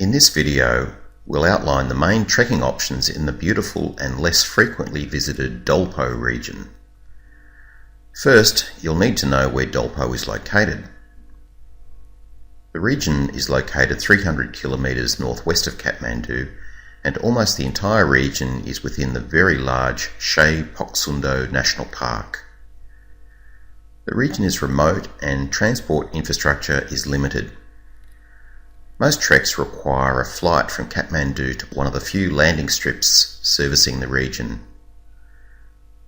In this video, we'll outline the main trekking options in the beautiful and less frequently visited Dolpo region. First, you'll need to know where Dolpo is located. The region is located 300 kilometres northwest of Kathmandu, and almost the entire region is within the very large Shey Phoksundo National Park. The region is remote and transport infrastructure is limited. Most treks require a flight from Kathmandu to one of the few landing strips servicing the region.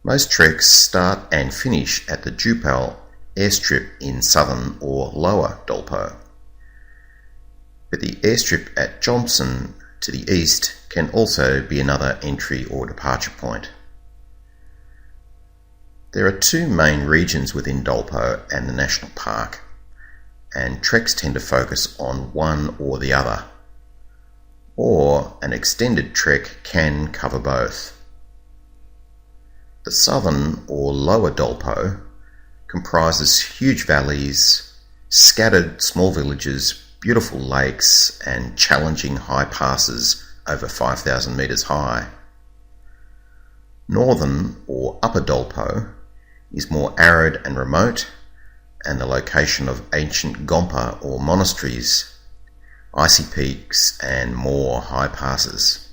Most treks start and finish at the Jupal airstrip in southern or Lower Dolpo. But the airstrip at Jomson to the east can also be another entry or departure point. There are two main regions within Dolpo and the national park, and treks tend to focus on one or the other, or an extended trek can cover both. The southern or Lower Dolpo comprises huge valleys, scattered small villages, beautiful lakes and challenging high passes over 5,000 metres high. Northern or Upper Dolpo is more arid and remote, and the location of ancient gompa or monasteries, icy peaks and more high passes.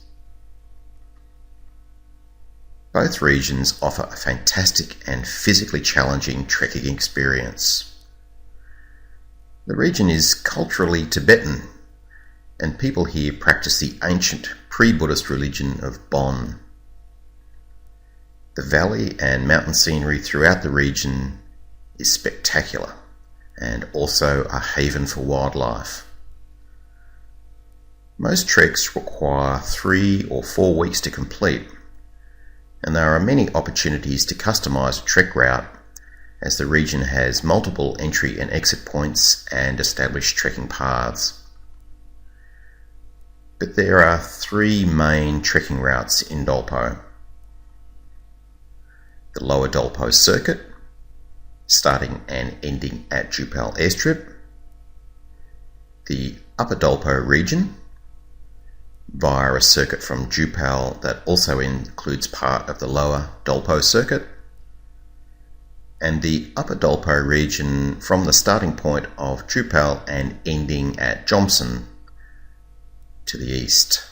Both regions offer a fantastic and physically challenging trekking experience. The region is culturally Tibetan, and people here practice the ancient pre-Buddhist religion of Bon. The valley and mountain scenery throughout the region is spectacular and also a haven for wildlife. Most treks require 3 or 4 weeks to complete, and there are many opportunities to customise a trek route as the region has multiple entry and exit points and established trekking paths. But there are 3 main trekking routes in Dolpo. The Lower Dolpo circuit, starting and ending at Jupal airstrip. The Upper Dolpo region, via a circuit from Jupal that also includes part of the Lower Dolpo circuit. And the Upper Dolpo region from the starting point of Jupal and ending at Jomson to the east.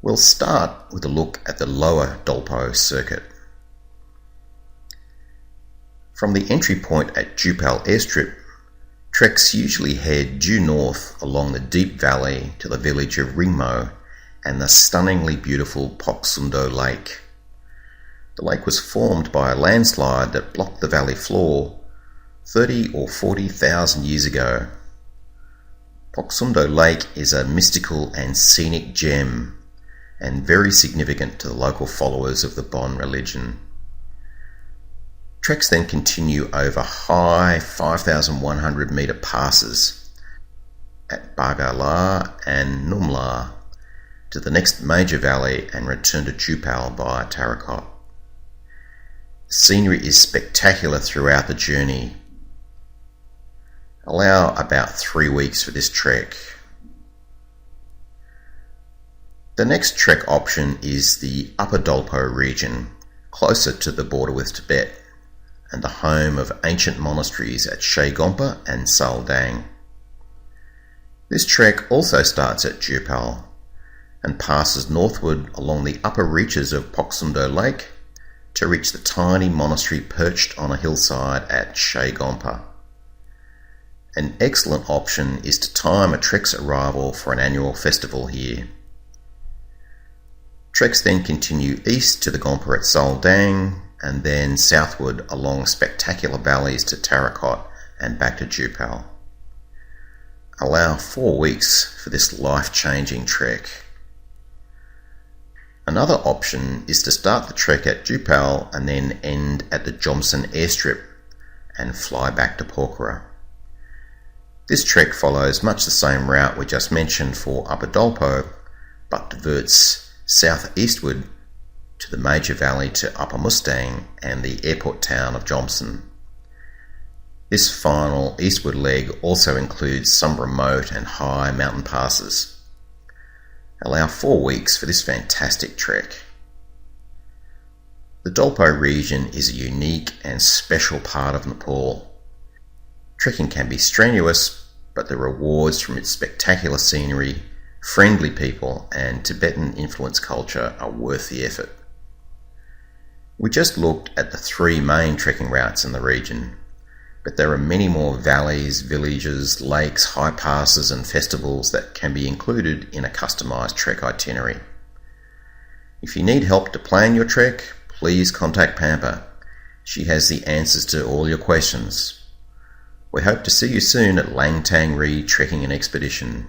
We'll start with a look at the Lower Dolpo circuit. From the entry point at Jupal airstrip, treks usually head due north along the deep valley to the village of Ringmo and the stunningly beautiful Phoksundo Lake. The lake was formed by a landslide that blocked the valley floor 30 or 40,000 years ago. Phoksundo Lake is a mystical and scenic gem and very significant to the local followers of the Bon religion. Treks then continue over high 5,100 metre passes at Bagala and Numla to the next major valley and return to Jupal via Tarakot. Scenery is spectacular throughout the journey. Allow about 3 weeks for this trek. The next trek option is the Upper Dolpo region, closer to the border with Tibet, and the home of ancient monasteries at Shey Gompa and Saldang. This trek also starts at Jupal and passes northward along the upper reaches of Phoksundo Lake to reach the tiny monastery perched on a hillside at Shey Gompa. An excellent option is to time a trek's arrival for an annual festival here. Treks then continue east to the Gompa at Saldang and then southward along spectacular valleys to Tarakot and back to Jupal. Allow 4 weeks for this life-changing trek. Another option is to start the trek at Jupal and then end at the Jomson airstrip and fly back to Pokhara. This trek follows much the same route we just mentioned for Upper Dolpo, but diverts southeastward to the major valley to Upper Mustang and the airport town of Jomson. This final eastward leg also includes some remote and high mountain passes. Allow 4 weeks for this fantastic trek. The Dolpo region is a unique and special part of Nepal. Trekking can be strenuous, but the rewards from its spectacular scenery, friendly people, and Tibetan influenced culture are worth the effort. We just looked at the 3 main trekking routes in the region, but there are many more valleys, villages, lakes, high passes and festivals that can be included in a customised trek itinerary. If you need help to plan your trek, please contact Pampa. She has the answers to all your questions. We hope to see you soon at Langtang Trekking and Expedition.